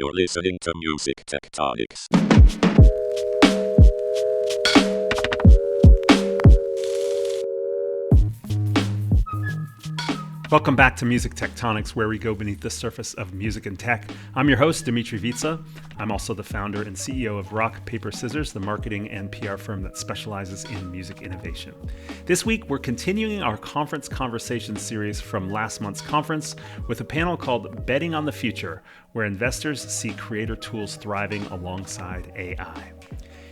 You're listening to Music Tectonics. Welcome back to Music Tectonics, where we go beneath the surface of music and tech. I'm your host, Dimitri Vitsa. I'm also the founder and CEO of Rock, Paper, Scissors, the marketing and PR firm that specializes in music innovation. This week, we're continuing our conference conversation series from last month's conference with a panel called Betting on the Future, where investors see creator tools thriving alongside AI.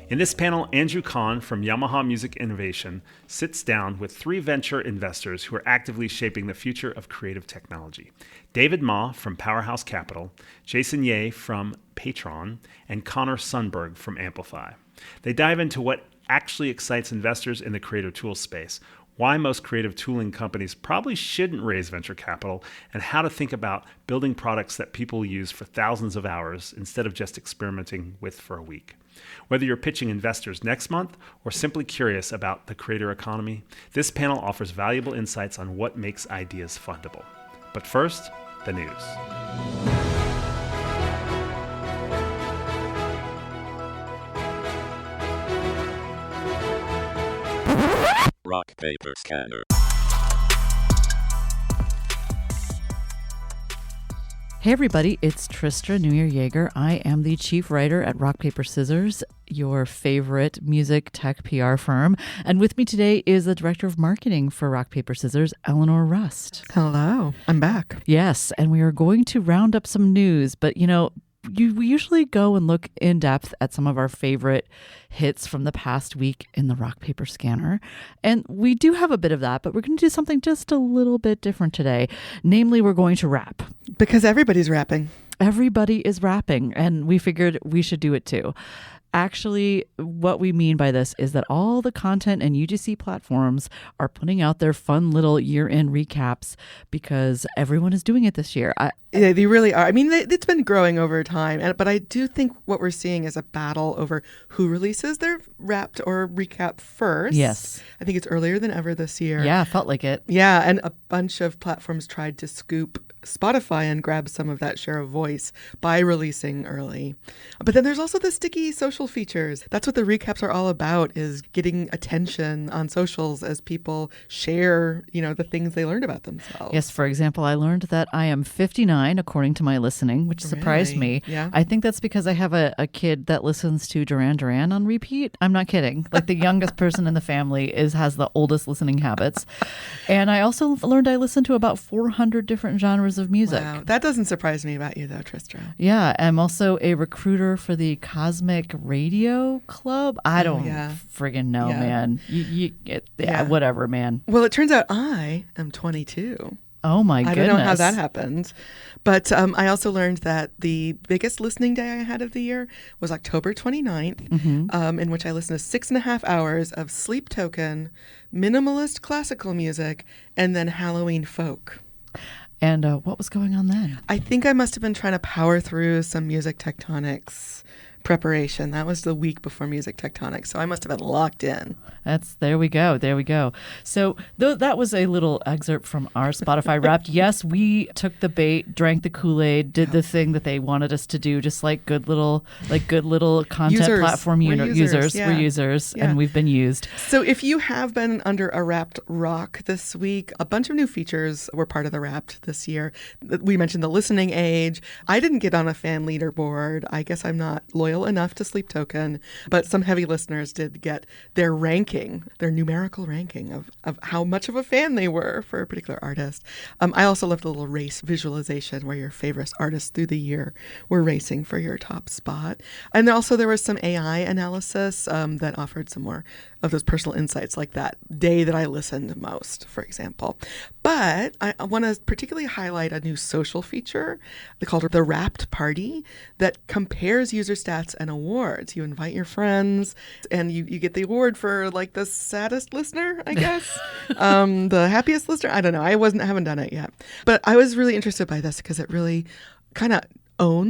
In this panel, Andrew Kahn from Yamaha Music Innovation sits down with three venture investors who are actively shaping the future of creative technology. David Ma from Powerhouse Capital, Jason Ye from Patron, and Connor Sunburg from Amplify. They dive into what actually excites investors in the creative tools space, why most creative tooling companies probably shouldn't raise venture capital, and how to think about building products that people use for thousands of hours instead of just experimenting with for a week. Whether you're pitching investors next month or simply curious about the creator economy, this panel offers valuable insights on what makes ideas fundable. But first, the news. Rock, paper, scanner. Hey everybody, it's Tristra Newyear-Yeager. I am the chief writer at Rock, Paper, Scissors, your favorite music tech PR firm. And with me today is the director of marketing for Rock, Paper, Scissors, Eleanor Rust. Hello, I'm back. Yes, and we are going to round up some news, but we usually go and look in depth at some of our favorite hits from the past week in the Rock Paper Scanner. And we do have a bit of that, but we're going to do something just a little bit different today. Namely, we're going to rap. Because everybody's rapping. Everybody is rapping, and we figured we should do it too. Actually, what we mean by this is that all the content and UGC platforms are putting out their fun little year-end recaps because everyone is doing it this year. Yeah, they really are. I mean, it's been growing over time, but I do think what we're seeing is a battle over who releases their wrapped or recap first. Yes. I think it's earlier than ever this year. Yeah, felt like it. Yeah, and a bunch of platforms tried to scoop Spotify and grab some of that share of voice by releasing early. But then there's also the sticky social features. That's what the recaps are all about, is getting attention on socials as people share, the things they learned about themselves. Yes, for example, I learned that I am 59, according to my listening, which surprised me. Yeah. I think that's because I have a kid that listens to Duran Duran on repeat. I'm not kidding. Like the youngest person in the family has the oldest listening habits. And I also learned I listen to about 400 different genres of music. Wow. That doesn't surprise me about you, though, Tristra. Yeah, I'm also a recruiter for the Cosmic Radio Club. I don't friggin' know, man. Whatever, man. Well, it turns out I am 22. Oh, my goodness. I don't know how that happened. But I also learned that the biggest listening day I had of the year was October 29th, in which I listened to 6.5 hours of Sleep Token, minimalist classical music, and then Halloween folk. And what was going on then? I think I must have been trying to power through some Music Tectonics preparation. That was the week before Music Tectonics, so I must have been locked in. There we go. So that was a little excerpt from our Spotify Wrapped. Yes, we took the bait, drank the Kool-Aid, did the thing that they wanted us to do, just like good little content platform users. We're users, and we've been used. So if you have been under a Wrapped rock this week, a bunch of new features were part of the Wrapped this year. We mentioned the listening age. I didn't get on a fan leaderboard. I guess I'm not loyal enough to Sleep Token, but some heavy listeners did get their ranking, their numerical ranking of how much of a fan they were for a particular artist. I also left a little race visualization where your favorite artists through the year were racing for your top spot. And also there was some AI analysis that offered some more of those personal insights, like that day that I listened most, for example. But I want to particularly highlight a new social feature called the Wrapped Party that compares user stats and awards. You invite your friends and you get the award for like the saddest listener, I guess. The happiest listener. I don't know. I haven't done it yet. But I was really interested by this because it really kind of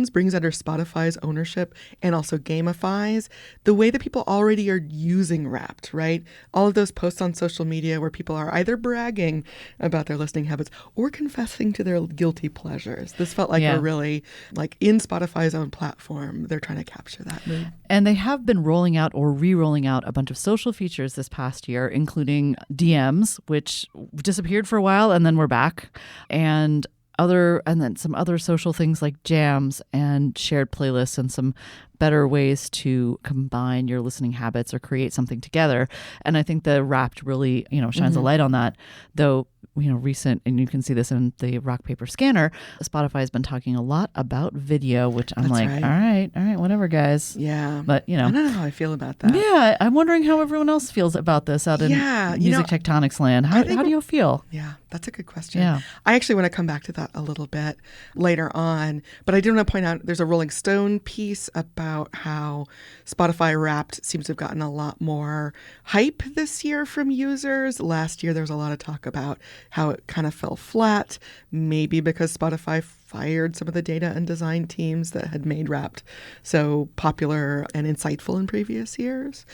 brings under Spotify's ownership and also gamifies the way that people already are using Wrapped, right? All of those posts on social media where people are either bragging about their listening habits or confessing to their guilty pleasures. This felt like a really, like in Spotify's own platform, they're trying to capture that mood. And they have been rolling out or re-rolling out a bunch of social features this past year, including DMs, which disappeared for a while and then we're back, and then some other social things like jams and shared playlists and some better ways to combine your listening habits or create something together. And I think the Wrapped really, shines a light on that, though, recent, and you can see this in the rock paper scanner, Spotify has been talking a lot about video, which I'm all right, whatever, guys. Yeah. But, I don't know how I feel about that. Yeah, I'm wondering how everyone else feels about this out in music tectonics land. How do you feel? Yeah, that's a good question. Yeah. I actually want to come back to that a little bit later on, but I do want to point out there's a Rolling Stone piece about how Spotify Wrapped seems to have gotten a lot more hype this year from users. Last year, there was a lot of talk about how it kind of fell flat, maybe because Spotify fired some of the data and design teams that had made Wrapped so popular and insightful in previous years.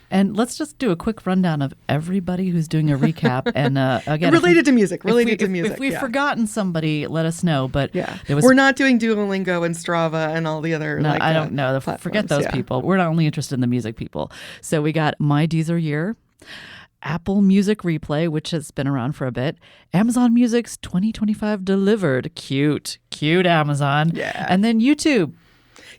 And let's just do a quick rundown of everybody who's doing a recap. And again, related to music. If we've forgotten somebody, let us know. But we're not doing Duolingo and Strava and all the other. No, I don't know. Forget those people. We're not only interested in the music people. So we got My Deezer Year, Apple Music Replay, which has been around for a bit, Amazon Music's 2025 Delivered. Cute Amazon. Yeah. And then YouTube.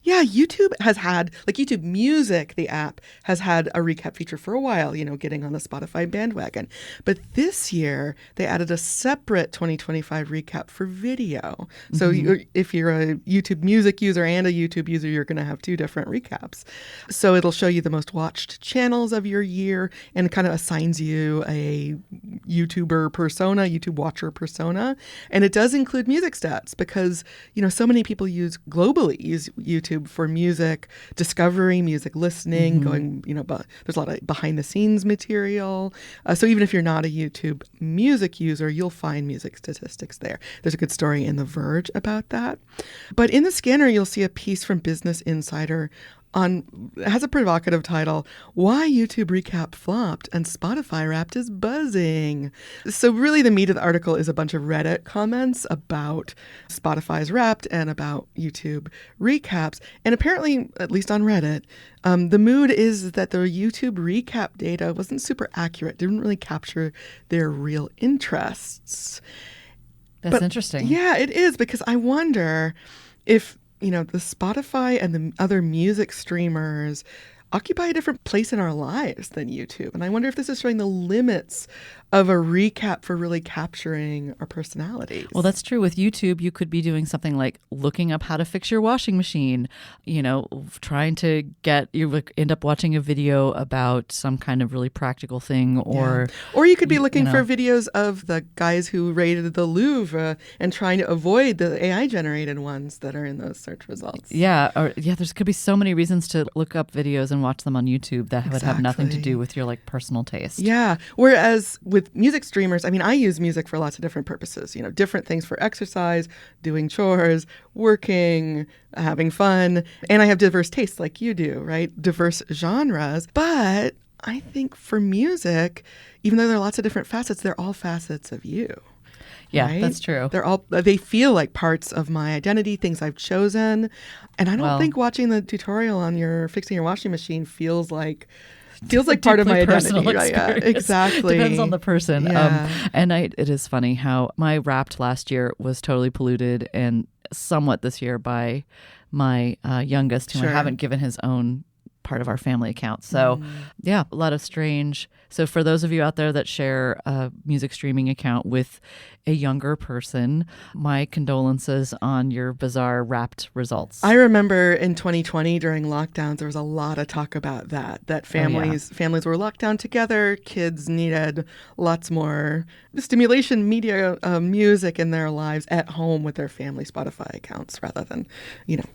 Yeah, YouTube has had, like YouTube Music, the app, has had a recap feature for a while, getting on the Spotify bandwagon. But this year, they added a separate 2025 recap for video. So if you're a YouTube Music user and a YouTube user, you're going to have two different recaps. So it'll show you the most watched channels of your year and kind of assigns you a YouTuber persona, YouTube watcher persona. And it does include music stats because, so many people globally use YouTube for music discovery, music listening, going, there's a lot of behind the scenes material. So even if you're not a YouTube music user, you'll find music statistics there. There's a good story in The Verge about that. But in the scanner, you'll see a piece from Business Insider it has a provocative title, Why YouTube Recap Flopped and Spotify Wrapped is Buzzing. So really the meat of the article is a bunch of Reddit comments about Spotify's Wrapped and about YouTube recaps. And apparently, at least on Reddit, the mood is that the YouTube recap data wasn't super accurate, didn't really capture their real interests. That's interesting. Yeah, it is, because I wonder if the Spotify and the other music streamers occupy a different place in our lives than YouTube. And I wonder if this is showing the limits of a recap for really capturing our personalities. Well, that's true. With YouTube, you could be doing something like looking up how to fix your washing machine, trying to you end up watching a video about some kind of really practical thing, or you could be looking for videos of the guys who raided the Louvre and trying to avoid the AI generated ones that are in those search results. There's could be so many reasons to look up videos and watch them on YouTube that would have nothing to do with your personal taste. Yeah. Whereas with music streamers, I use music for lots of different purposes, different things for exercise, doing chores, working, having fun. And I have diverse tastes like you do, right? Diverse genres. But I think for music, even though there are lots of different facets, they're all facets of you. Yeah, right? That's true. They feel like parts of my identity, things I've chosen. And I don't think watching the tutorial on fixing your washing machine feels like part of my identity. Yeah, exactly. Depends on the person. Yeah. It is funny how my Wrapped last year was totally polluted, and somewhat this year by my youngest, who I haven't given his own part of our family account. So a lot of strange. So for those of you out there that share a music streaming account with a younger person, my condolences on your bizarre Wrapped results. I remember in 2020 during lockdowns, there was a lot of talk about that families were locked down together. Kids needed lots more stimulation, media, music in their lives at home with their family Spotify accounts rather than,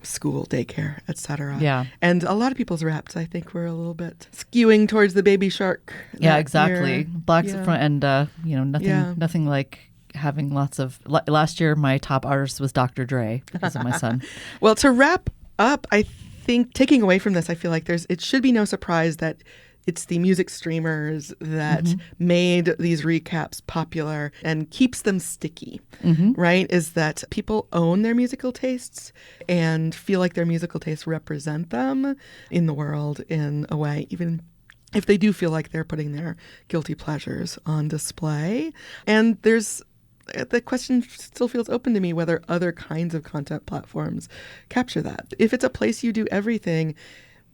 school, daycare, etc. Yeah. And a lot of people's Wrapped, I think, were a little bit skewing towards the Baby Shark. Yeah, exactly. Black and nothing like having lots of. Last year, my top artist was Dr. Dre because of my son. Well, to wrap up, I think taking away from this, I feel like it should be no surprise that it's the music streamers that made these recaps popular and keeps them sticky, right? Is that people own their musical tastes and feel like their musical tastes represent them in the world in a way, even if they do feel like they're putting their guilty pleasures on display. And the question still feels open to me whether other kinds of content platforms capture that. If it's a place you do everything,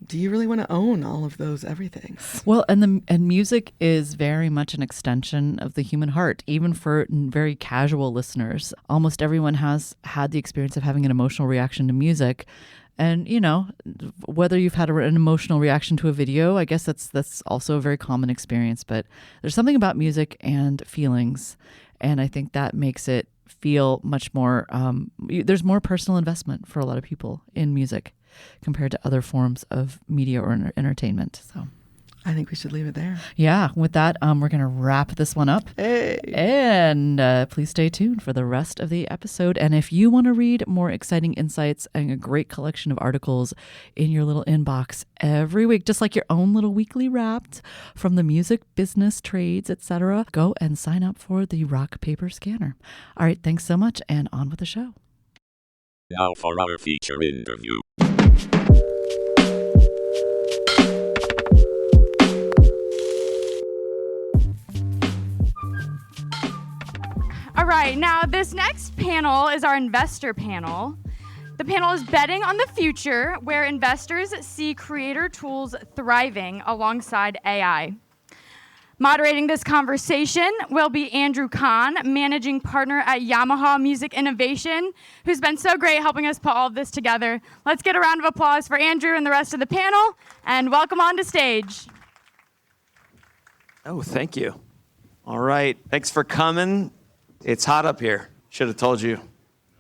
do you really want to own all of those everythings? Well, and music is very much an extension of the human heart, even for very casual listeners. Almost everyone has had the experience of having an emotional reaction to music. And, whether you've had an emotional reaction to a video, I guess that's also a very common experience. But there's something about music and feelings, and I think that makes it feel much more, there's more personal investment for a lot of people in music compared to other forms of media or entertainment. So I think we should leave it there. Yeah. With that, we're going to wrap this one up. Hey. And please stay tuned for the rest of the episode. And if you want to read more exciting insights and a great collection of articles in your little inbox every week, just like your own little weekly Wrapped from the music, business, trades, etc., go and sign up for the Rock Paper Scanner. All right. Thanks so much. And on with the show. Now for our feature interview. All right, now this next panel is our investor panel. The panel is Betting on the Future, where investors see creator tools thriving alongside AI. Moderating this conversation will be Andrew Kahn, managing partner at Yamaha Music Innovation, who's been so great helping us put all of this together. Let's get a round of applause for Andrew and the rest of the panel, and welcome on to stage. Oh, thank you. All right, thanks for coming. It's hot up here. Should have told you.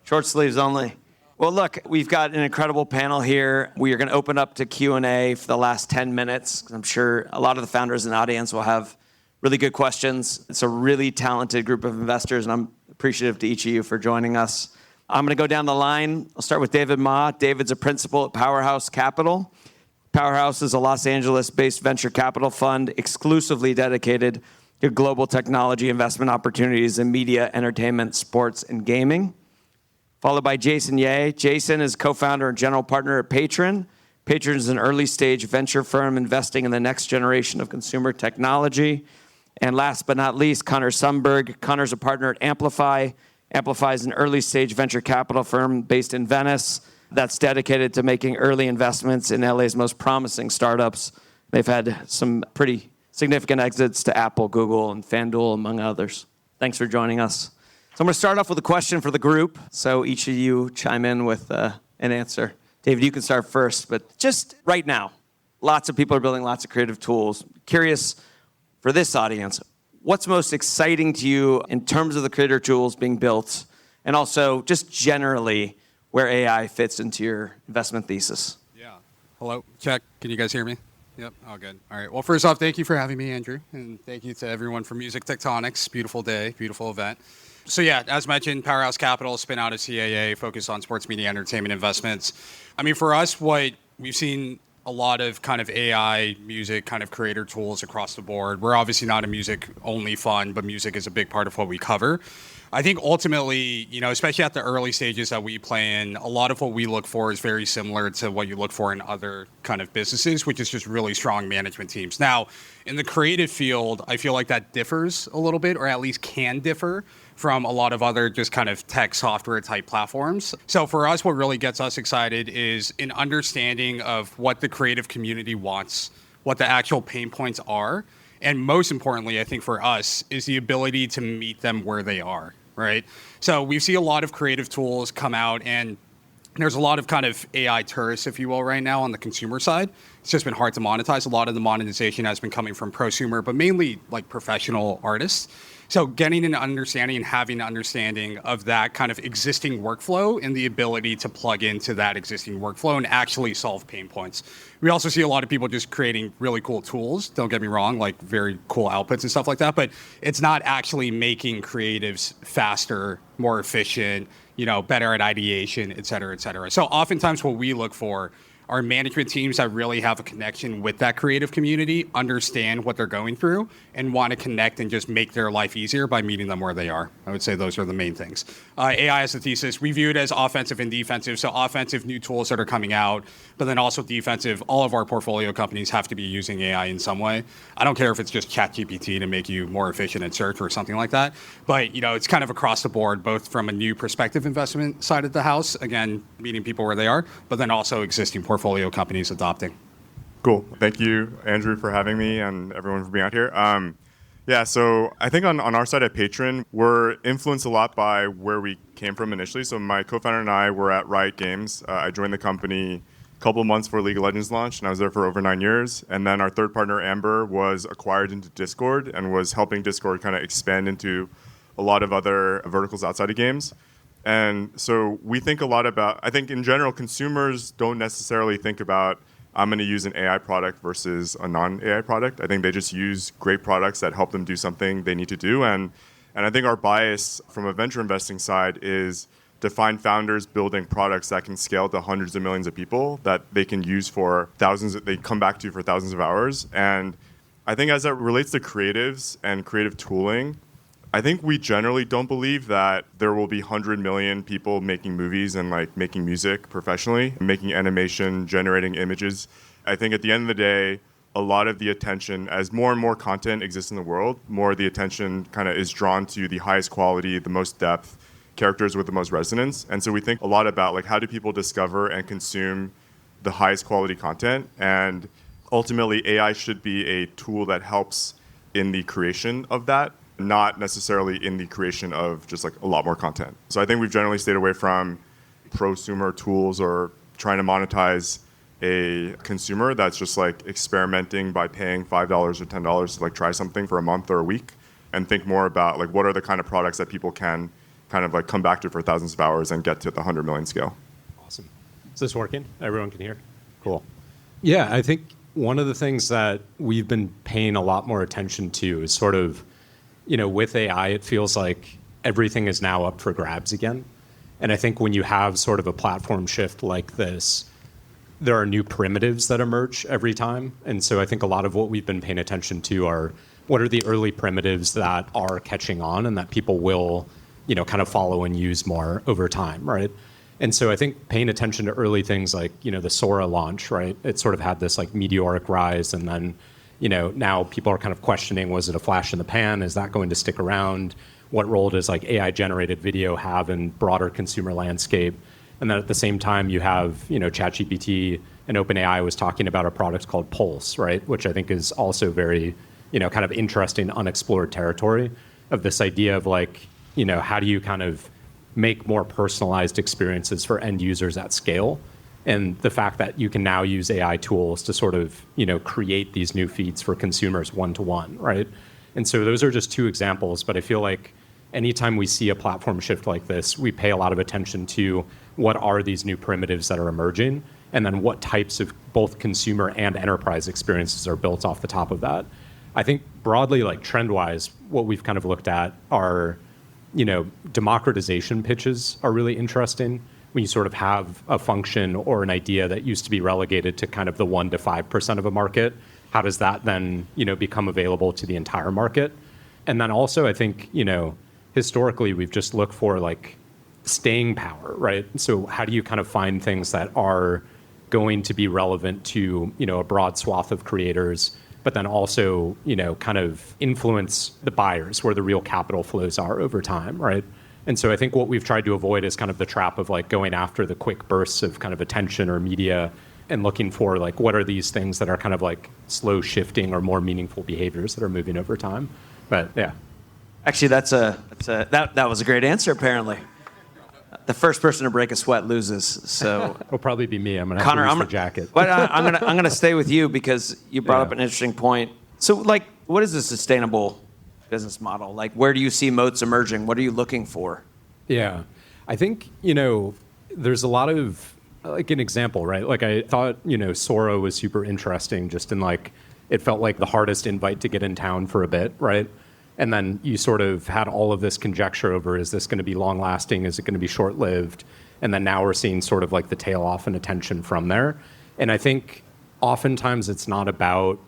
Short sleeves only. Well, look, we've got an incredible panel here. We are going to open up to Q&A for the last 10 minutes. I'm sure a lot of the founders in the audience will have really good questions. It's a really talented group of investors, and I'm appreciative to each of you for joining us. I'm going to go down the line. I'll start with David Ma. David's a principal at Powerhouse Capital. Powerhouse is a Los Angeles-based venture capital fund exclusively dedicated to global technology investment opportunities in media, entertainment, sports, and gaming. Followed by Jason Ye. Jason is co-founder and general partner at Patron. Patron is an early-stage venture firm investing in the next generation of consumer technology. And last but not least, Connor Sunburg. Connor's a partner at Amplify. Amplify is an early-stage venture capital firm based in Venice that's dedicated to making early investments in LA's most promising startups. They've had some pretty significant exits to Apple, Google, and FanDuel, among others. Thanks for joining us. So I'm going to start off with a question for the group. So each of you chime in with an answer. David, you can start first. But just right now, lots of people are building lots of creative tools. Curious, for this audience, what's most exciting to you in terms of the creator tools being built, and also just generally where AI fits into your investment thesis? Yeah. Hello. Check. Can you guys hear me? Yep. All good. All right. Well, first off, thank you for having me, Andrew. And thank you to everyone for Music Tectonics. Beautiful day, beautiful event. So yeah, as mentioned, Powerhouse Capital, spin out of CAA, focused on sports media entertainment investments. I mean, for us, what we've seen a lot of kind of AI music kind of creator tools across the board. We're obviously not a music only fund, but music is a big part of what we cover. I think ultimately, especially at the early stages that we play in, a lot of what we look for is very similar to what you look for in other kind of businesses, which is just really strong management teams. Now, in the creative field, I feel like that differs a little bit, or at least can differ from a lot of other just kind of tech software type platforms. So for us, what really gets us excited is an understanding of what the creative community wants, what the actual pain points are, and most importantly, I think for us, is the ability to meet them where they are, right? So we see a lot of creative tools come out, and There's a lot of kind of AI tourists, if you will, right now on the consumer side. It's just been hard to monetize. A lot of the monetization has been coming from prosumer, but mainly like professional artists. So getting an understanding and having an understanding of that kind of existing workflow and the ability to plug into that existing workflow and actually solve pain points. We also see a lot of people just creating really cool tools, don't get me wrong, like very cool outputs and stuff like that, but it's not actually making creatives faster, more efficient, better at ideation, et cetera, et cetera. So oftentimes what we look for are management teams that really have a connection with that creative community, understand what they're going through, and want to connect and just make their life easier by meeting them where they are. I would say those are the main things. AI as a thesis, we view it as offensive and defensive. So offensive, new tools that are coming out, but then also defensive, all of our portfolio companies have to be using AI in some way. I don't care if it's just ChatGPT to make you more efficient at search or something like that, but it's kind of across the board, both from a new perspective investment side of the house, again, meeting people where they are, but then also existing portfolio companies adopting. Cool. Thank you, Andrew, for having me and everyone for being out here. So I think on our side at Patron, we're influenced a lot by where we came from initially. So my co-founder and I were at Riot Games. I joined the company a couple of months before League of Legends launched, and I was there for over 9 years. And then our third partner, Amber, was acquired into Discord and was helping Discord kind of expand into a lot of other verticals outside of games. And so we think a lot about, I think in general, consumers don't necessarily think about, I'm going to use an AI product versus a non-AI product. I think they just use great products that help them do something they need to do. And I think our bias from a venture investing side is to find founders building products that can scale to hundreds of millions of people that they can use for thousands, they come back to for thousands of hours. And I think as it relates to creatives and creative tooling, I think we generally don't believe that there will be 100 million people making movies and like making music professionally, making animation, generating images. I think at the end of the day, a lot of the attention, as more and more content exists in the world, more of the attention kind of is drawn to the highest quality, the most depth, characters with the most resonance. And so we think a lot about like how do people discover and consume the highest quality content. And ultimately, AI should be a tool that helps in the creation of that, not necessarily in the creation of just like a lot more content. So I think we've generally stayed away from prosumer tools or trying to monetize a consumer that's just like experimenting by paying $5 or $10 to like try something for a month or a week, and think more about like what are the kind of products that people can kind of like come back to for thousands of hours and get to the 100 million scale. Awesome. Is this working? Everyone can hear? Cool. Yeah, I think one of the things that we've been paying a lot more attention to is sort of, with AI, it feels like everything is now up for grabs again. And I think when you have sort of a platform shift like this, there are new primitives that emerge every time. And so I think a lot of what we've been paying attention to are what are the early primitives that are catching on and that people will, kind of follow and use more over time, right? And so I think paying attention to early things like, the Sora launch, right? It sort of had this like meteoric rise, and then now people are kind of questioning, was it a flash in the pan? Is that going to stick around? What role does like AI-generated video have in broader consumer landscape? And then at the same time, you have, ChatGPT and OpenAI was talking about a product called Pulse, right? Which I think is also very, kind of interesting, unexplored territory of this idea of like, how do you kind of make more personalized experiences for end users at scale? And the fact that you can now use AI tools to sort of, create these new feeds for consumers one-to-one, right? And so those are just two examples, but I feel like anytime we see a platform shift like this, we pay a lot of attention to what are these new primitives that are emerging, and then what types of both consumer and enterprise experiences are built off the top of that. I think broadly, like trend-wise, what we've kind of looked at are, democratization pitches are really interesting. When you sort of have a function or an idea that used to be relegated to kind of the 1% to 5% of a market, how does that then, become available to the entire market? And then also, I think, historically, we've just looked for like staying power, right? So how do you kind of find things that are going to be relevant to, a broad swath of creators, but then also, kind of influence the buyers where the real capital flows are over time, right? And so I think what we've tried to avoid is kind of the trap of like going after the quick bursts of kind of attention or media and looking for like what are these things that are kind of like slow shifting or more meaningful behaviors that are moving over time. But yeah. Actually, that was a great answer, apparently. the first person to break a sweat loses. So It'll probably be me. I'm gonna Connor, have to I'm use the jacket. But I'm gonna stay with you because you brought Yeah. up an interesting point. So, like, what is a sustainable business model? Like, where do you see moats emerging? What are you looking for? Yeah. I think, there's a lot of, like, an example, right? Like, I thought, Sora was super interesting just in, like, it felt like the hardest invite to get in town for a bit, right? And then you sort of had all of this conjecture over, is this going to be long lasting? Is it going to be short lived? And then now we're seeing sort of like the tail off in attention from there. And I think oftentimes it's not about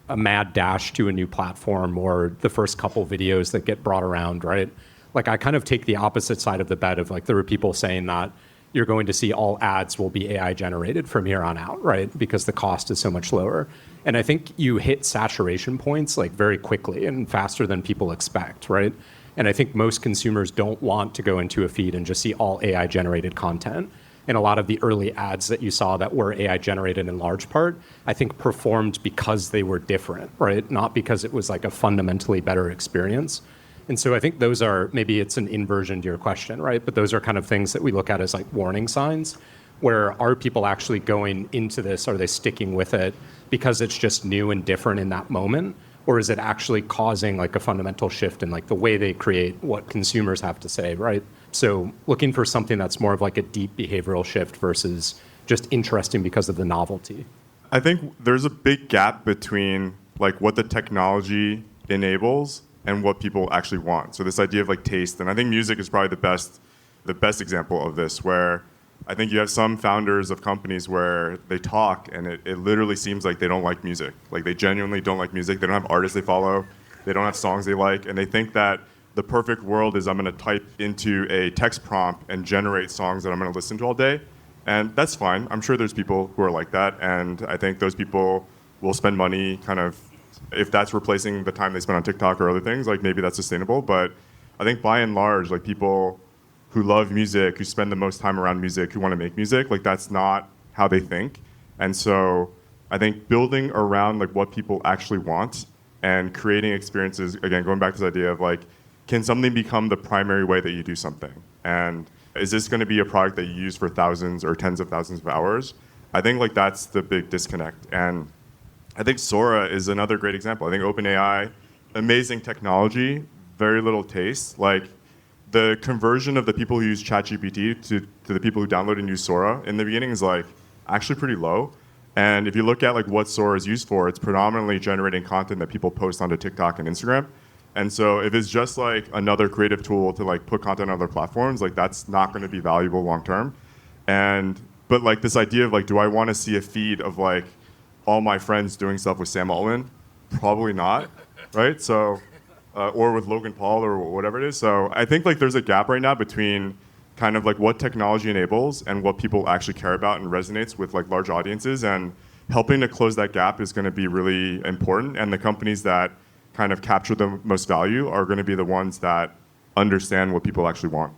a mad dash to a new platform or the first couple videos that get brought around, right? Like, I kind of take the opposite side of the bet of, like, there were people saying that you're going to see all ads will be AI generated from here on out, right? Because the cost is so much lower. And I think you hit saturation points, like, very quickly and faster than people expect, right? And I think most consumers don't want to go into a feed and just see all AI generated content. And a lot of the early ads that you saw that were AI generated in large part, I think performed because they were different, right? Not because it was like a fundamentally better experience. And so I think those are, maybe it's an inversion to your question, right? But those are kind of things that we look at as like warning signs, where are people actually going into this? Are they sticking with it because it's just new and different in that moment? Or is it actually causing like a fundamental shift in like the way they create what consumers have to say, right? So looking for something that's more of like a deep behavioral shift versus just interesting because of the novelty. I think there's a big gap between like what the technology enables and what people actually want. So this idea of like taste, and I think music is probably the best example of this, where I think you have some founders of companies where they talk and it literally seems like they don't like music. Like, they genuinely don't like music. They don't have artists they follow. They don't have songs they like. And they think that the perfect world is I'm going to type into a text prompt and generate songs that I'm going to listen to all day. And that's fine. I'm sure there's people who are like that. And I think those people will spend money kind of, if that's replacing the time they spend on TikTok or other things, like, maybe that's sustainable. But I think by and large, like, people who love music, who spend the most time around music, who want to make music, like, that's not how they think. And so I think building around like what people actually want and creating experiences, again, going back to this idea of like, can something become the primary way that you do something? And is this going to be a product that you use for thousands or tens of thousands of hours? I think like that's the big disconnect. And I think Sora is another great example. I think OpenAI, amazing technology, very little taste. Like, the conversion of the people who use ChatGPT to the people who download and use Sora in the beginning is like actually pretty low. And if you look at like what Sora is used for, it's predominantly generating content that people post onto TikTok and Instagram. And so if it's just like another creative tool to like put content on other platforms, like, that's not going to be valuable long term. But like this idea of like, do I want to see a feed of like all my friends doing stuff with Sam Altman? Probably not, right? So, or with Logan Paul or whatever it is. So I think like there's a gap right now between kind of like what technology enables and what people actually care about and resonates with like large audiences. And helping to close that gap is going to be really important. And the companies that kind of capture the most value are going to be the ones that understand what people actually want.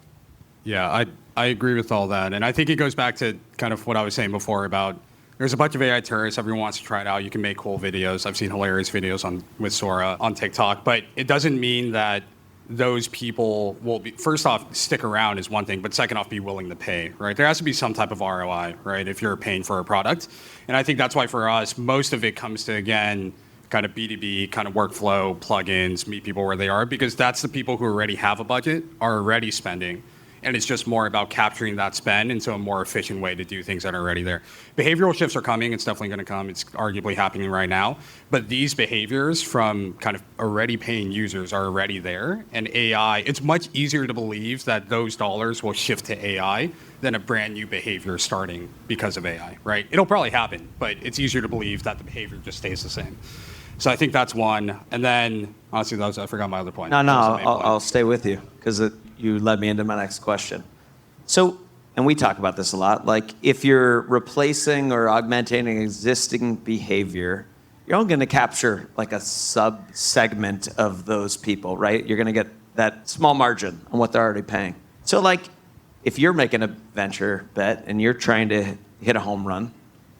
Yeah, I agree with all that. And I think it goes back to kind of what I was saying before about there's a bunch of AI tourists. Everyone wants to try it out. You can make cool videos. I've seen hilarious videos with Sora on TikTok. But it doesn't mean that those people will be, first off, stick around is one thing, but second off, be willing to pay, right? There has to be some type of ROI, right, if you're paying for a product. And I think that's why for us, most of it comes to, again, kind of B2B, kind of workflow, plugins, meet people where they are, because that's the people who already have a budget, are already spending. And it's just more about capturing that spend into a more efficient way to do things that are already there. Behavioral shifts are coming. It's definitely going to come. It's arguably happening right now. But these behaviors from kind of already paying users are already there. And AI, it's much easier to believe that those dollars will shift to AI than a brand new behavior starting because of AI, right? It'll probably happen, but it's easier to believe that the behavior just stays the same. So I think that's one. And then, honestly, I forgot my other point. No, I'll stay with you because you led me into my next question. So, and we talk about this a lot, like if you're replacing or augmenting an existing behavior, you're only going to capture like a sub-segment of those people, right? You're going to get that small margin on what they're already paying. So like, if you're making a venture bet and you're trying to hit a home run,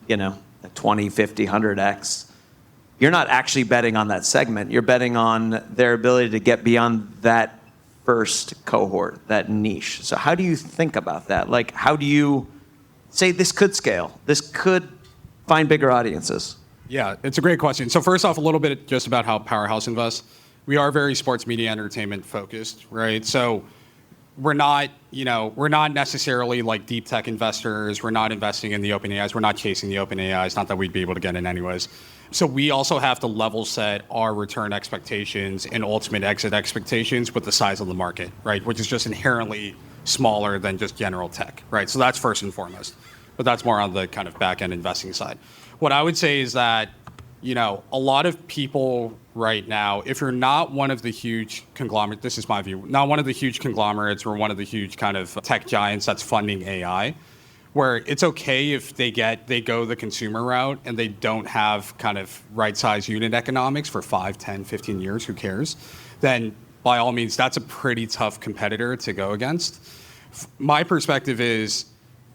a 20, 50, 100x, you're not actually betting on that segment. You're betting on their ability to get beyond that first cohort, that niche. So how do you think about that? Like, how do you say this could scale? This could find bigger audiences? Yeah, it's a great question. So first off, a little bit just about how Powerhouse invests. We are very sports media entertainment focused, right? So we're not necessarily like deep tech investors. We're not investing in the open AIs. We're not chasing the open AIs. Not that we'd be able to get in anyways. So we also have to level set our return expectations and ultimate exit expectations with the size of the market, right? Which is just inherently smaller than just general tech, right? So that's first and foremost. But that's more on the kind of back end investing side. What I would say is that, a lot of people right now, if you're not one of the huge conglomerates, this is my view, not one of the huge conglomerates or one of the huge kind of tech giants that's funding AI, where it's okay if they go the consumer route and they don't have kind of right-size unit economics for 5, 10, 15 years, who cares? Then by all means, that's a pretty tough competitor to go against. My perspective is,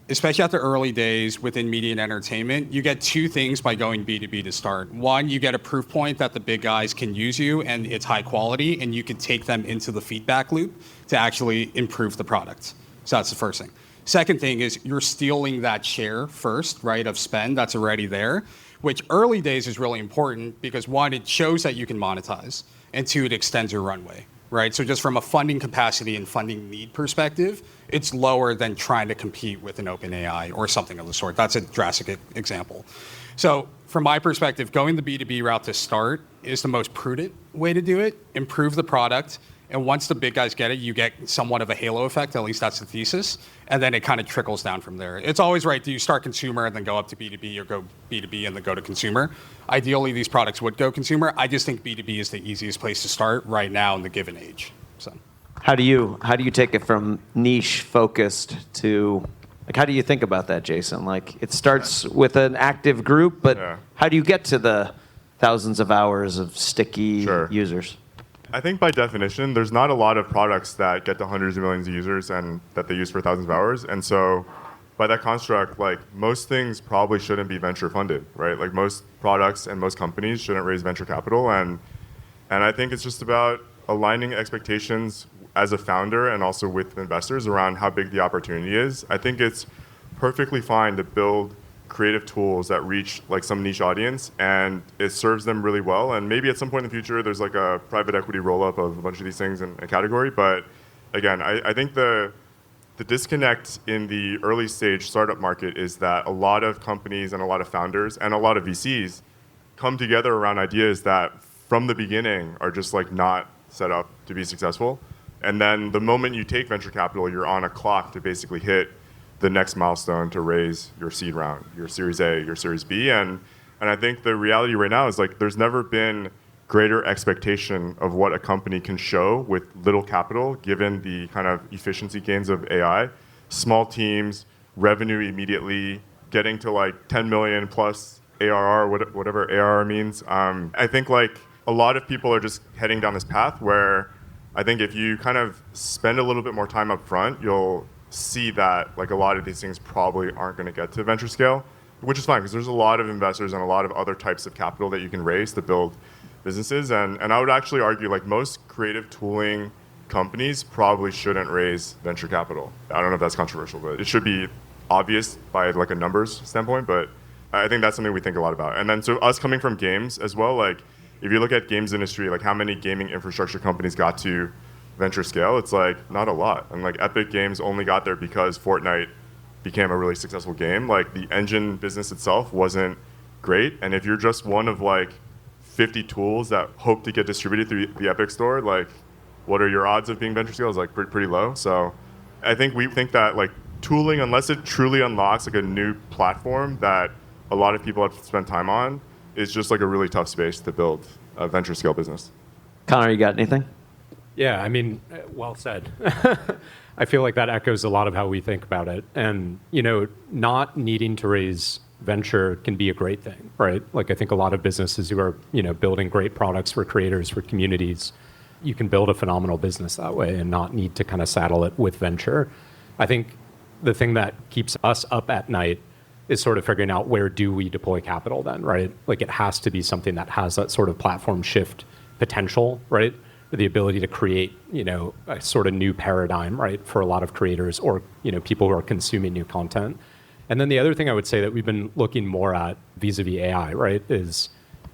especially at the early days within media and entertainment, you get two things by going B2B to start. One, you get a proof point that the big guys can use you and it's high quality and you can take them into the feedback loop to actually improve the product. So that's the first thing. Second thing is you're stealing that share first, right, of spend that's already there, which early days is really important because one, it shows that you can monetize, and two, it extends your runway, right? So just from a funding capacity and funding need perspective, it's lower than trying to compete with an open AI or something of the sort. That's a drastic example. So from my perspective, going the B2B route to start is the most prudent way to do it, improve the product, and once the big guys get it, you get somewhat of a halo effect, at least that's the thesis, and then it kind of trickles down from there. It's always right, do you start consumer and then go up to B2B or go B2B and then go to consumer? Ideally, these products would go consumer. I just think B2B is the easiest place to start right now in the given age. So, How do you take it from niche focused to, like, how do you think about that, Jason? Like, it starts with an active group, but how do you get to the thousands of hours of sticky users? I think by definition, there's not a lot of products that get to hundreds of millions of users and that they use for thousands of hours. And so by that construct, like, most things probably shouldn't be venture funded, right? Like, most products and most companies shouldn't raise venture capital. And I think it's just about aligning expectations as a founder and also with investors around how big the opportunity is. I think it's perfectly fine to build creative tools that reach like some niche audience and it serves them really well. And maybe at some point in the future, there's like a private equity roll-up of a bunch of these things in a category. But again, I think the disconnect in the early stage startup market is that a lot of companies and a lot of founders and a lot of VCs come together around ideas that from the beginning are just like not set up to be successful. And then the moment you take venture capital, you're on a clock to basically hit the next milestone to raise your seed round, your Series A, your Series B. And I think the reality right now is like there's never been greater expectation of what a company can show with little capital, given the kind of efficiency gains of AI. Small teams, revenue immediately, getting to like 10 million plus ARR, whatever ARR means. I think like a lot of people are just heading down this path where I think if you kind of spend a little bit more time up front, you'll see that like a lot of these things probably aren't going to get to venture scale, which is fine because there's a lot of investors and a lot of other types of capital that you can raise to build businesses. And I would actually argue like most creative tooling companies probably shouldn't raise venture capital. I don't know if that's controversial, but it should be obvious by like a numbers standpoint, but I think that's something we think a lot about. And then so us coming from games as well, like if you look at games industry, like how many gaming infrastructure companies got to venture scale, it's like not a lot. And like Epic Games only got there because Fortnite became a really successful game. Like the engine business itself wasn't great. And if you're just one of like 50 tools that hope to get distributed through the Epic store, like what are your odds of being venture scale is like pretty low. So I think we think that like tooling, unless it truly unlocks like a new platform that a lot of people have to spend time on, is just like a really tough space to build a venture scale business. Connor, you got anything? Yeah, I mean, well said. I feel like that echoes a lot of how we think about it. And, not needing to raise venture can be a great thing, right? Like, I think a lot of businesses who are, building great products for creators, for communities, you can build a phenomenal business that way and not need to kind of saddle it with venture. I think the thing that keeps us up at night is sort of figuring out where do we deploy capital then, right? Like, it has to be something that has that sort of platform shift potential, right? the ability to create, a sort of new paradigm, right, for a lot of creators or, people who are consuming new content. And then the other thing I would say that we've been looking more at vis-a-vis AI, right, is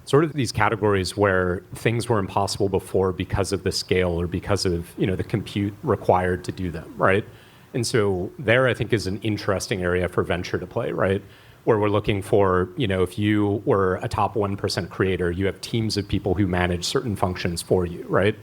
sort of these categories where things were impossible before because of the scale or because of, the compute required to do them, right? And so there, I think, is an interesting area for venture to play, right? Where we're looking for, if you were a top 1% creator, you have teams of people who manage certain functions for you, right?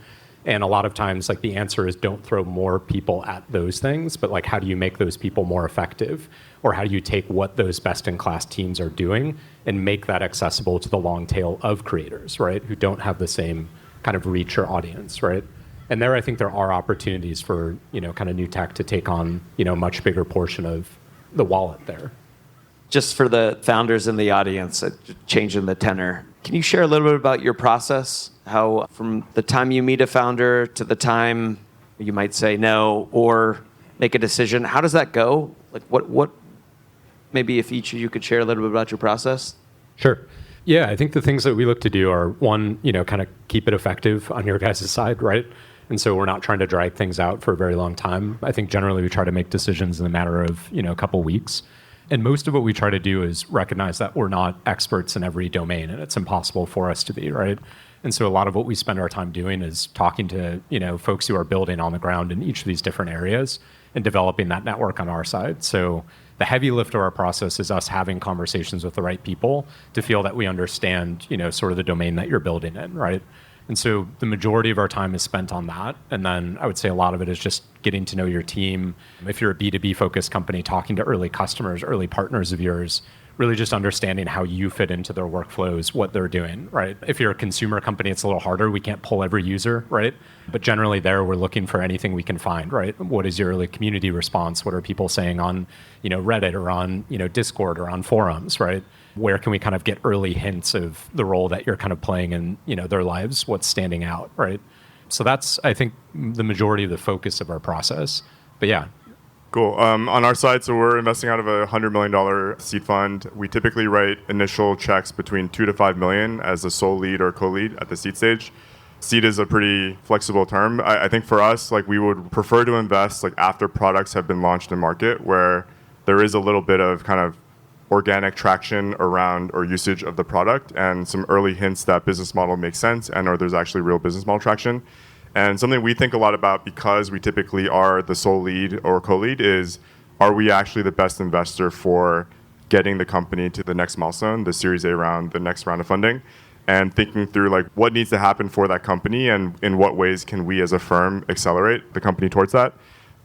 And a lot of times, like, the answer is don't throw more people at those things, but like, how do you make those people more effective? Or how do you take what those best-in-class teams are doing and make that accessible to the long tail of creators, right? Who don't have the same kind of reach or audience, right? And there, I think there are opportunities for, kind of new tech to take on, a much bigger portion of the wallet there. Just for the founders in the audience, changing the tenor, can you share a little bit about your process? How from the time you meet a founder to the time you might say no or make a decision, how does that go? Like what maybe if each of you could share a little bit about your process? Sure. Yeah, I think the things that we look to do are, one, kind of keep it effective on your guys' side, right? And so we're not trying to drag things out for a very long time. I think generally we try to make decisions in a matter of, a couple weeks. And most of what we try to do is recognize that we're not experts in every domain, and it's impossible for us to be, right? And so a lot of what we spend our time doing is talking to, folks who are building on the ground in each of these different areas and developing that network on our side. So the heavy lift of our process is us having conversations with the right people to feel that we understand, sort of the domain that you're building in, right? And so the majority of our time is spent on that. And then I would say a lot of it is just getting to know your team. If you're a B2B focused company, talking to early customers, early partners of yours, really just understanding how you fit into their workflows, what they're doing, right? If you're a consumer company, it's a little harder. We can't pull every user, right? But generally there, we're looking for anything we can find, right? What is your early community response? What are people saying on, Reddit or on, Discord or on forums, right? Where can we kind of get early hints of the role that you're kind of playing in, their lives, what's standing out, right? So that's, I think, the majority of the focus of our process. But yeah. Cool. On our side, so we're investing out of a $100 million seed fund. We typically write initial checks between $2 to $5 million as a sole lead or co-lead at the seed stage. Seed is a pretty flexible term. I think for us, like, we would prefer to invest like after products have been launched in market, where there is a little bit of kind of organic traction around or usage of the product and some early hints that business model makes sense and or there's actually real business model traction. And something we think a lot about, because we typically are the sole lead or co-lead, is are we actually the best investor for getting the company to the next milestone, the Series A round, the next round of funding, and thinking through like what needs to happen for that company and in what ways can we as a firm accelerate the company towards that.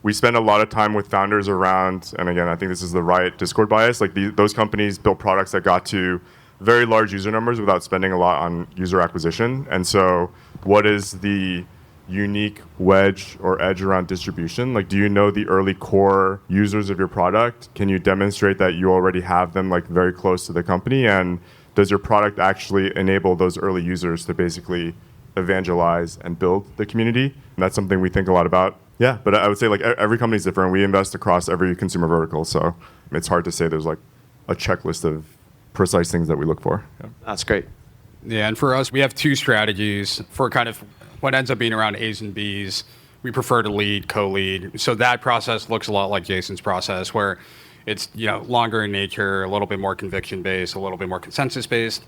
We spend a lot of time with founders around, and again, I think this is the right Discord bias, like those companies built products that got to very large user numbers without spending a lot on user acquisition. And so what is the unique wedge or edge around distribution? Like, do you know the early core users of your product? Can you demonstrate that you already have them like very close to the company? And does your product actually enable those early users to basically evangelize and build the community? And that's something we think a lot about. Yeah, but I would say like every company is different. We invest across every consumer vertical, so it's hard to say there's like a checklist of precise things that we look for. Yeah. That's great. Yeah, and for us, we have two strategies for kind of what ends up being around A's and B's. We prefer to lead, co-lead. So that process looks a lot like Jason's process, where it's longer in nature, a little bit more conviction-based, a little bit more consensus-based.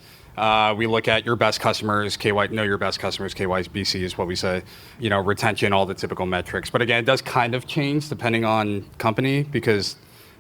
We look at your best customers, know your best customers, KYBC is what we say, retention, all the typical metrics. But again, it does kind of change depending on company, because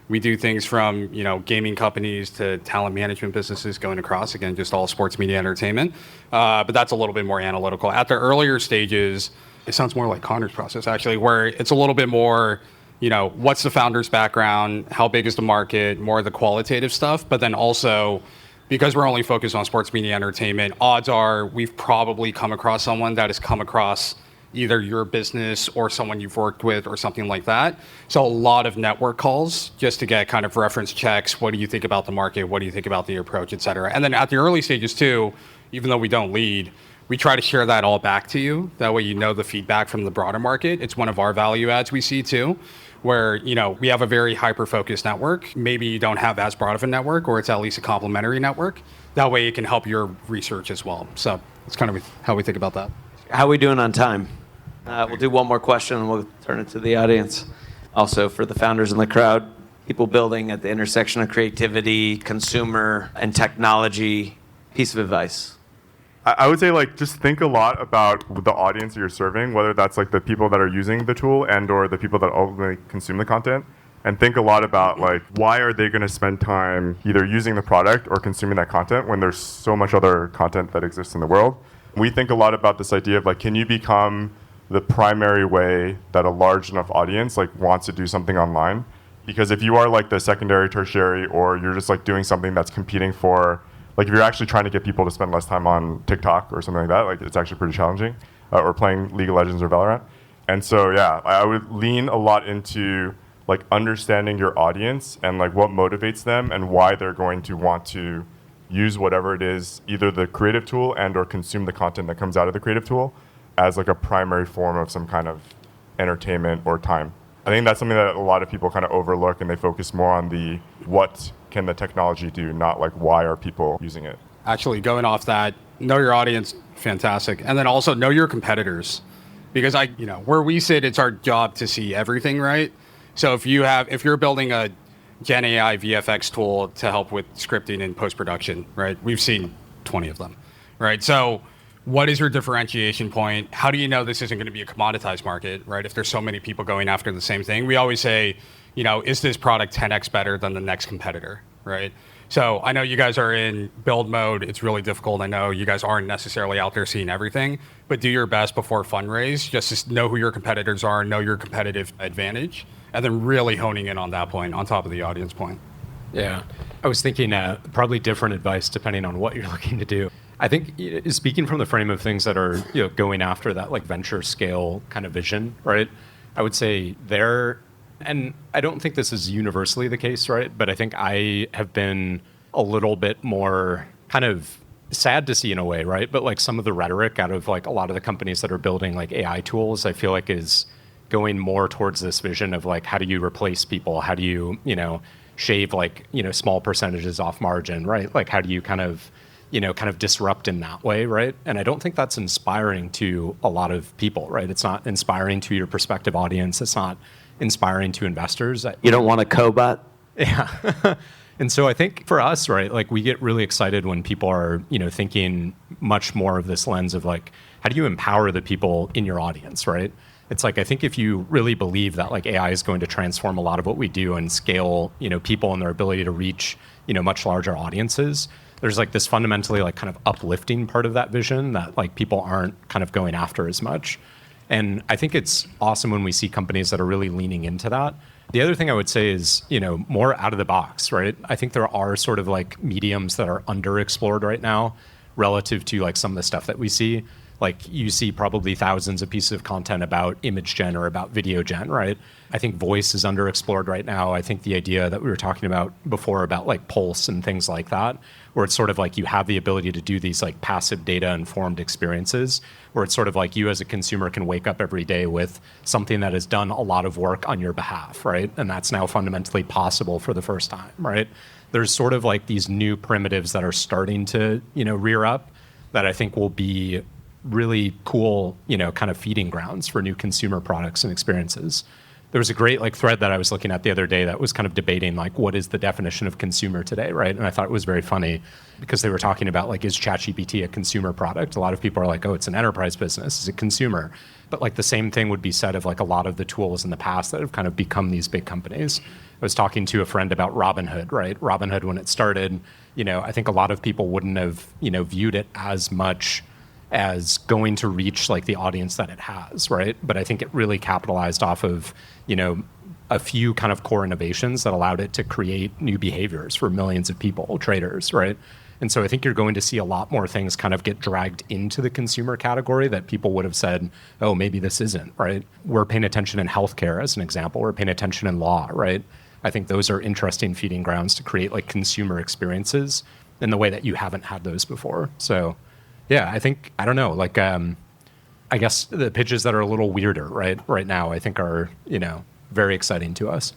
we do things from, gaming companies to talent management businesses going across, again, just all sports media entertainment. But that's a little bit more analytical. At the earlier stages, it sounds more like Connor's process actually, where it's a little bit more, what's the founder's background, how big is the market, more of the qualitative stuff, but then also, because we're only focused on sports media entertainment, odds are we've probably come across someone that has come across either your business or someone you've worked with or something like that. So a lot of network calls just to get kind of reference checks. What do you think about the market? What do you think about the approach, et cetera? And then at the early stages too, even though we don't lead, we try to share that all back to you. That way you know the feedback from the broader market. It's one of our value adds we see too, where we have a very hyper-focused network. Maybe you don't have as broad of a network, or it's at least a complementary network. That way it can help your research as well. So it's kind of how we think about that. How are we doing on time? We'll do one more question and we'll turn it to the audience. Also, for the founders in the crowd, people building at the intersection of creativity, consumer, and technology, piece of advice. I would say just think a lot about the audience you're serving, whether that's the people that are using the tool and or the people that ultimately consume the content. And think a lot about why are they going to spend time either using the product or consuming that content when there's so much other content that exists in the world. We think a lot about this idea of can you become the primary way that a large enough audience wants to do something online? Because if you are the secondary, tertiary, or you're just doing something that's competing for, if you're actually trying to get people to spend less time on TikTok or something like that, it's actually pretty challenging, or playing League of Legends or Valorant. And so, yeah, I would lean a lot into understanding your audience and what motivates them and why they're going to want to use whatever it is, either the creative tool and or consume the content that comes out of the creative tool as a primary form of some kind of entertainment or time. I think that's something that a lot of people kind of overlook, and they focus more on the what can the technology do, not why are people using it. Actually, going off that, know your audience, fantastic. And then also know your competitors. Because where we sit, it's our job to see everything, right? So if you're building a Gen AI VFX tool to help with scripting and post-production, right? We've seen 20 of them, right? So what is your differentiation point? How do you know this isn't going to be a commoditized market, right? If there's so many people going after the same thing, we always say, is this product 10x better than the next competitor, right? So I know you guys are in build mode. It's really difficult. I know you guys aren't necessarily out there seeing everything, but do your best before fundraise, just to know who your competitors are, know your competitive advantage, and then really honing in on that point on top of the audience point. Yeah, I was thinking probably different advice depending on what you're looking to do. I think speaking from the frame of things that are going after that venture scale kind of vision, right? I would say and I don't think this is universally the case, right? But I think I have been a little bit more kind of sad to see in a way, right? But some of the rhetoric out of a lot of the companies that are building AI tools, I feel is going more towards this vision of how do you replace people? How do you, shave small percentages off margin, right? How do you kind of disrupt in that way, right? And I don't think that's inspiring to a lot of people, right? It's not inspiring to your prospective audience. It's not inspiring to investors. You don't want a cobot? Yeah. And so I think for us, right, we get really excited when people are, thinking much more of this lens of how do you empower the people in your audience, right? It's I think if you really believe that AI is going to transform a lot of what we do and scale, people and their ability to reach, much larger audiences, there's this fundamentally kind of uplifting part of that vision that people aren't kind of going after as much. And I think it's awesome when we see companies that are really leaning into that. The other thing I would say is, more out of the box, right? I think there are sort of mediums that are underexplored right now relative to some of the stuff that we see. You see probably thousands of pieces of content about image gen or about video gen, right? I think voice is underexplored right now. I think the idea that we were talking about before about pulse and things like that, where it's sort of you have the ability to do these passive data informed experiences, where it's sort of you as a consumer can wake up every day with something that has done a lot of work on your behalf, right? And that's now fundamentally possible for the first time, right? There's sort of these new primitives that are starting to, rear up that I think will be really cool, kind of feeding grounds for new consumer products and experiences. There was a great thread that I was looking at the other day that was kind of debating what is the definition of consumer today, right? And I thought it was very funny because they were talking about is ChatGPT a consumer product? A lot of people are oh, it's an enterprise business, it's a consumer. But the same thing would be said of a lot of the tools in the past that have kind of become these big companies. I was talking to a friend about Robinhood, right? Robinhood, when it started, I think a lot of people wouldn't have, viewed it as much as going to reach the audience that it has, right? But I think it really capitalized off of, a few kind of core innovations that allowed it to create new behaviors for millions of people, traders, right? And so I think you're going to see a lot more things kind of get dragged into the consumer category that people would have said, oh, maybe this isn't, right? We're paying attention in healthcare as an example. We're paying attention in law, right? I think those are interesting feeding grounds to create consumer experiences in the way that you haven't had those before. So yeah, I think, I don't know, I guess the pitches that are a little weirder, right now, I think are, very exciting to us.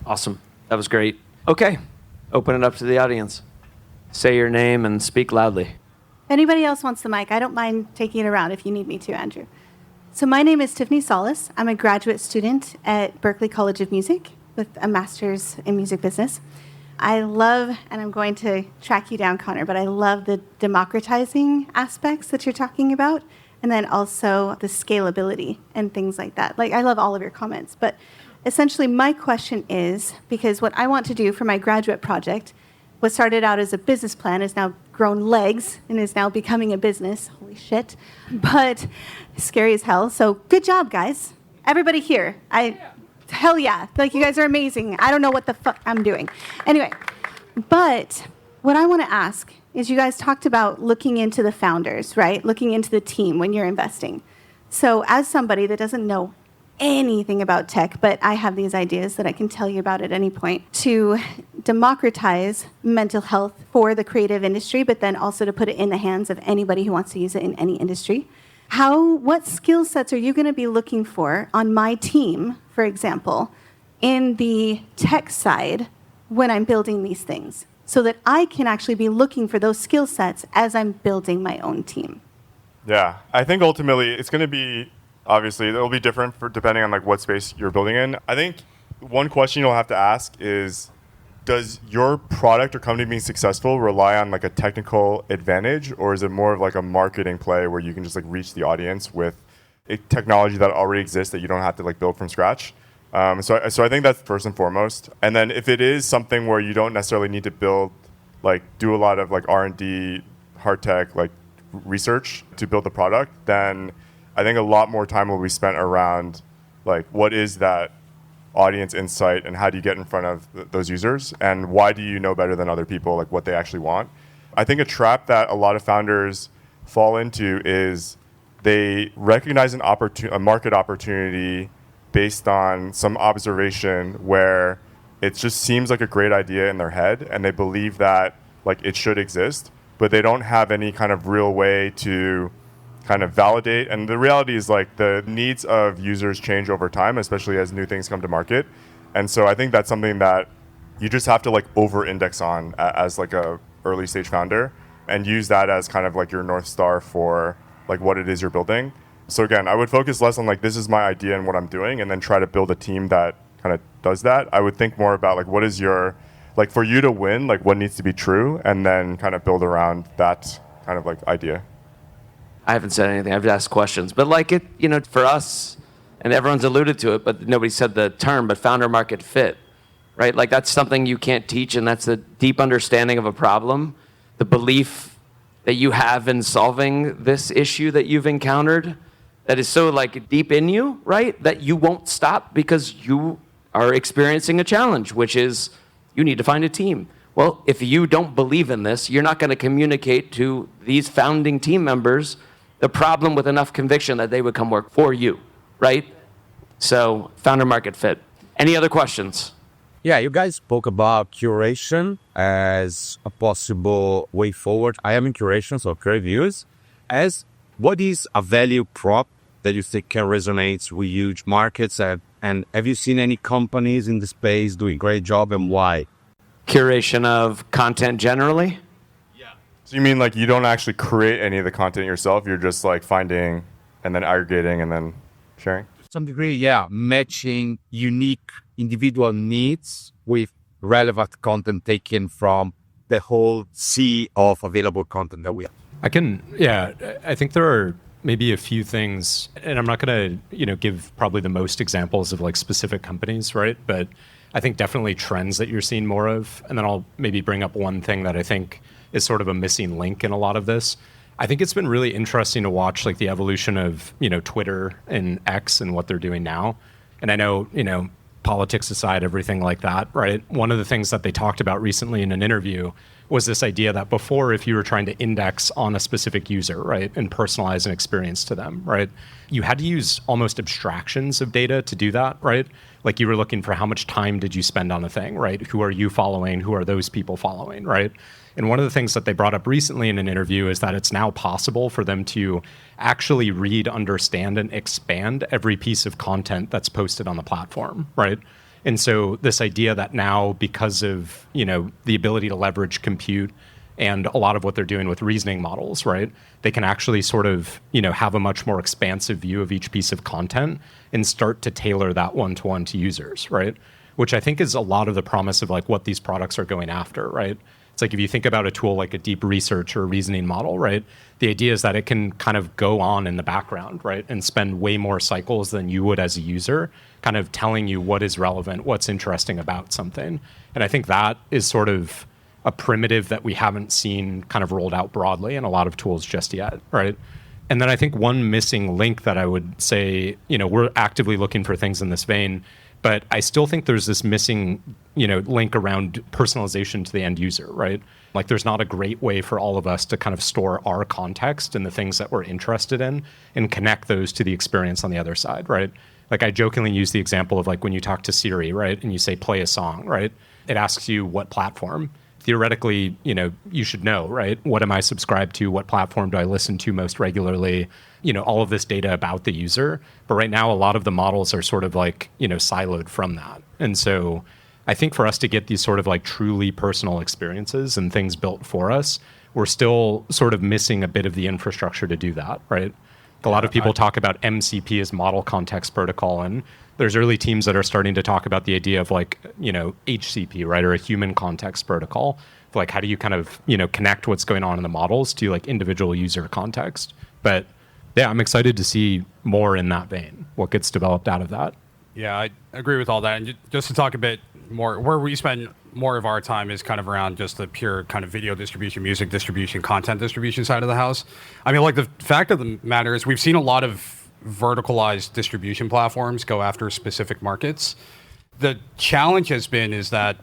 Awesome. That was great. Okay. Open it up to the audience. Say your name and speak loudly. anybody else wants the mic, I don't mind taking it around if you need me to, Andrew. So my name is Tiffany Solis. I'm a graduate student at Berklee College of Music with a master's in music business. I love, and I'm going to track you down, Connor, but I love the democratizing aspects that you're talking about, and then also the scalability and things like that. Like, I love all of your comments, but essentially my question is, because what I want to do for my graduate project, what started out as a business plan has now grown legs and is now becoming a business. Holy shit. But scary as hell. So good job, guys. Everybody here. Hell yeah. Like, you guys are amazing. I don't know what the fuck I'm doing. Anyway, but what I want to ask is, you guys talked about looking into the founders, right? Looking into the team when you're investing. So as somebody that doesn't know anything about tech, but I have these ideas that I can tell you about at any point to democratize mental health for the creative industry, but then also to put it in the hands of anybody who wants to use it in any industry. What skill sets are you going to be looking for on my team, for example, in the tech side when I'm building these things, so that I can actually be looking for those skill sets as I'm building my own team? Yeah, I think ultimately it's going to be, obviously, it'll be different depending on like what space you're building in. I think one question you'll have to ask is, does your product or company being successful rely on like a technical advantage, or is it more of like a marketing play where you can just like reach the audience with a technology that already exists that you don't have to like build from scratch? So I think that's first and foremost. And then if it is something where you don't necessarily need to do a lot of like R&D, hard tech, like research to build the product, then I think a lot more time will be spent around like, what is that audience insight and how do you get in front of those users, and why do you know better than other people like what they actually want? I think a trap that a lot of founders fall into is they recognize a market opportunity based on some observation where it just seems like a great idea in their head and they believe that like it should exist, but they don't have any kind of real way to kind of validate. And the reality is like the needs of users change over time, especially as new things come to market. And so I think that's something that you just have to like over-index on as like a early stage founder, and use that as kind of like your North Star for like what it is you're building. So again, I would focus less on like, this is my idea and what I'm doing, and then try to build a team that kind of does that. I would think more about like, what is your, like for you to win, like what needs to be true, and then kind of build around that kind of like idea. I haven't said anything. I've asked questions. But like it, for us, and everyone's alluded to it, but nobody said the term, but founder market fit, right? Like that's something you can't teach, and that's a deep understanding of a problem, the belief that you have in solving this issue that you've encountered that is so like deep in you, right? That you won't stop because you are experiencing a challenge, which is you need to find a team. Well, if you don't believe in this, you're not going to communicate to these founding team members the problem with enough conviction that they would come work for you, right? So founder market fit. Any other questions? Yeah, you guys spoke about curation as a possible way forward. I am in curation, so career views. What is a value prop that you think can resonate with huge markets? And have you seen any companies in the space doing a great job, and why? Curation of content generally? So you mean like you don't actually create any of the content yourself, you're just like finding and then aggregating and then sharing? To some degree, yeah. Matching unique individual needs with relevant content taken from the whole sea of available content that we have. I think there are maybe a few things, and I'm not going to, give probably the most examples of like specific companies, right? But I think definitely trends that you're seeing more of. And then I'll maybe bring up one thing that I think is sort of a missing link in a lot of this. I think it's been really interesting to watch like the evolution of, Twitter and X and what they're doing now. And I know, politics aside, everything like that, right? One of the things that they talked about recently in an interview was this idea that before, if you were trying to index on a specific user, right, and personalize an experience to them, right, you had to use almost abstractions of data to do that, right? Like you were looking for how much time did you spend on a thing, right? Who are you following? Who are those people following, right? And one of the things that they brought up recently in an interview is that it's now possible for them to actually read, understand, and expand every piece of content that's posted on the platform, right? And so this idea that now, because of the ability to leverage compute and a lot of what they're doing with reasoning models, right? They can actually sort of, have a much more expansive view of each piece of content and start to tailor that one-to-one to users, right? Which I think is a lot of the promise of like what these products are going after, right? It's like if you think about a tool like a deep research or a reasoning model, right? The idea is that it can kind of go on in the background, right? And spend way more cycles than you would as a user, kind of telling you what is relevant, what's interesting about something. And I think that is sort of a primitive that we haven't seen kind of rolled out broadly in a lot of tools just yet, right? And then I think one missing link that I would say, we're actively looking for things in this vein, but I still think there's this missing, link around personalization to the end user, right? Like there's not a great way for all of us to kind of store our context and the things that we're interested in and connect those to the experience on the other side, right? Like I jokingly use the example of like when you talk to Siri, right? And you say, play a song, right? It asks you what platform. Theoretically, you should know, right? What am I subscribed to? What platform do I listen to most regularly? All of this data about the user. But right now, a lot of the models are sort of like, siloed from that. And so I think for us to get these sort of like truly personal experiences and things built for us, we're still sort of missing a bit of the infrastructure to do that, right? A lot of people talk about MCP as model context protocol, and there's early teams that are starting to talk about the idea of like, HCP, right? Or a human context protocol. Like how do you kind of, connect what's going on in the models to like individual user context? But yeah, I'm excited to see more in that vein, what gets developed out of that. Yeah, I agree with all that. And just to talk a bit more, where we spend more of our time is kind of around just the pure kind of video distribution, music distribution, content distribution side of the house. I mean, like the fact of the matter is we've seen a lot of verticalized distribution platforms go after specific markets. The challenge has been is that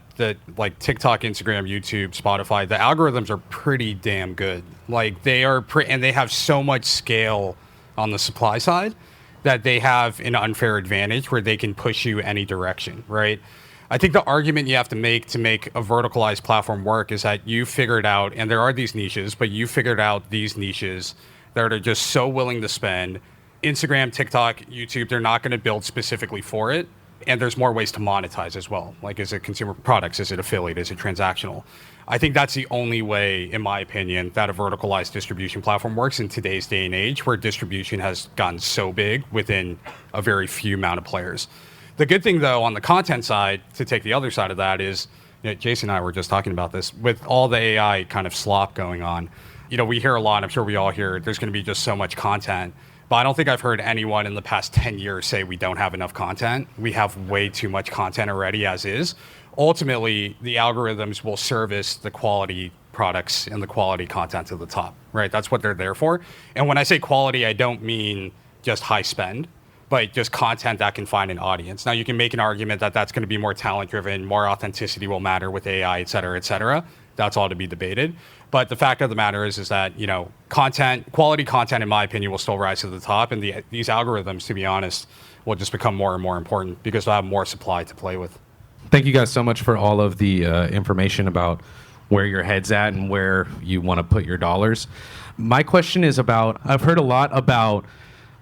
like TikTok, Instagram, YouTube, Spotify, the algorithms are pretty damn good. Like they are, and they have so much scale on the supply side that they have an unfair advantage where they can push you any direction, right? I think the argument you have to make a verticalized platform work is that you figured out, and there are these niches, but you figured out these niches that are just so willing to spend. Instagram, TikTok, YouTube, they're not going to build specifically for it. And there's more ways to monetize as well. Like, is it consumer products? Is it affiliate? Is it transactional? I think that's the only way, in my opinion, that a verticalized distribution platform works in today's day and age where distribution has gotten so big within a very few amount of players. The good thing, though, on the content side, to take the other side of that is, Jason and I were just talking about this, with all the AI kind of slop going on, we hear a lot, I'm sure we all hear, there's going to be just so much content. But I don't think I've heard anyone in the past 10 years say we don't have enough content. We have way too much content already as is. Ultimately, the algorithms will service the quality products and the quality content to the top, right? That's what they're there for. And when I say quality, I don't mean just high spend, but just content that can find an audience. Now, you can make an argument that that's going to be more talent-driven, more authenticity will matter with AI, et cetera, et cetera. That's all to be debated. But the fact of the matter is that, quality content, in my opinion, will still rise to the top. And these algorithms, to be honest, will just become more and more important because they'll have more supply to play with. Thank you guys so much for all of the information about where your head's at and where you want to put your dollars. My question is about, I've heard a lot about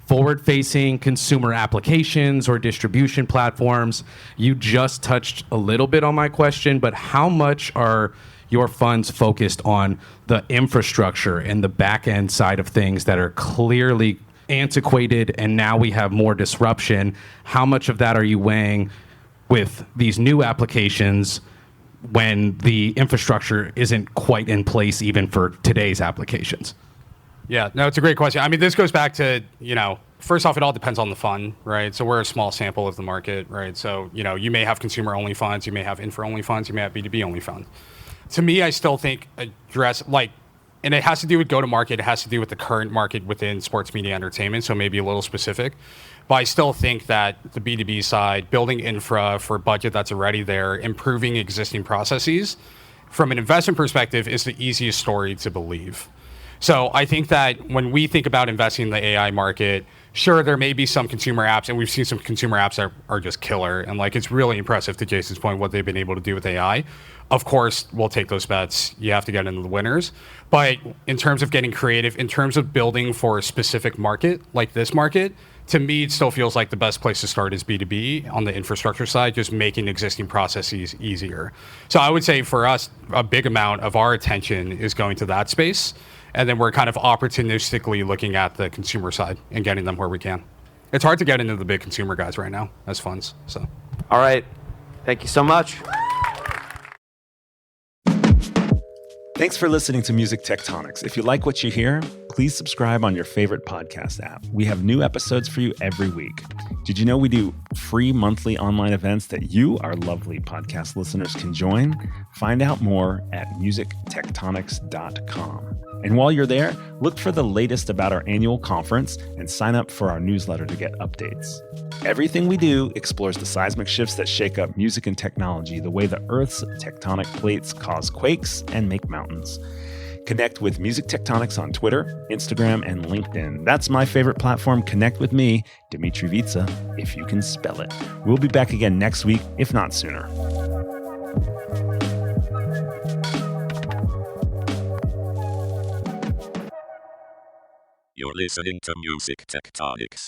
forward-facing consumer applications or distribution platforms. You just touched a little bit on my question, but how much are your funds focused on the infrastructure and the back-end side of things that are clearly antiquated and now we have more disruption? How much of that are you weighing with these new applications when the infrastructure isn't quite in place even for today's applications? Yeah, no, it's a great question. I mean, this goes back to, first off, it all depends on the fund, right? So we're a small sample of the market, right? So, you may have consumer-only funds, you may have infra-only funds, you may have B2B-only funds. To me, I still think and it has to do with go-to-market, it has to do with the current market within sports media entertainment, so maybe a little specific. But I still think that the B2B side, building infra for a budget that's already there, improving existing processes, from an investment perspective, is the easiest story to believe. So I think that when we think about investing in the AI market, sure, there may be some consumer apps, and we've seen some consumer apps that are just killer, and it's really impressive, to Jason's point, what they've been able to do with AI. Of course, we'll take those bets. You have to get into the winners. But in terms of getting creative, in terms of building for a specific market, like this market, to me, it still feels like the best place to start is B2B on the infrastructure side, just making existing processes easier. So I would say for us, a big amount of our attention is going to that space. And then we're kind of opportunistically looking at the consumer side and getting them where we can. It's hard to get into the big consumer guys right now as funds. So, All right. Thank you so much. Thanks for listening to Music Tectonics. If you like what you hear, please subscribe on your favorite podcast app. We have new episodes for you every week. Did you know we do free monthly online events that you, our lovely podcast listeners, can join? Find out more at musictectonics.com. And while you're there, look for the latest about our annual conference and sign up for our newsletter to get updates. Everything we do explores the seismic shifts that shake up music and technology, the way the Earth's tectonic plates cause quakes and make mountains. Connect with Music Tectonics on Twitter, Instagram, and LinkedIn. That's my favorite platform. Connect with me, Dimitri Vitsa, if you can spell it. We'll be back again next week, if not sooner. You're listening to Music Tectonics.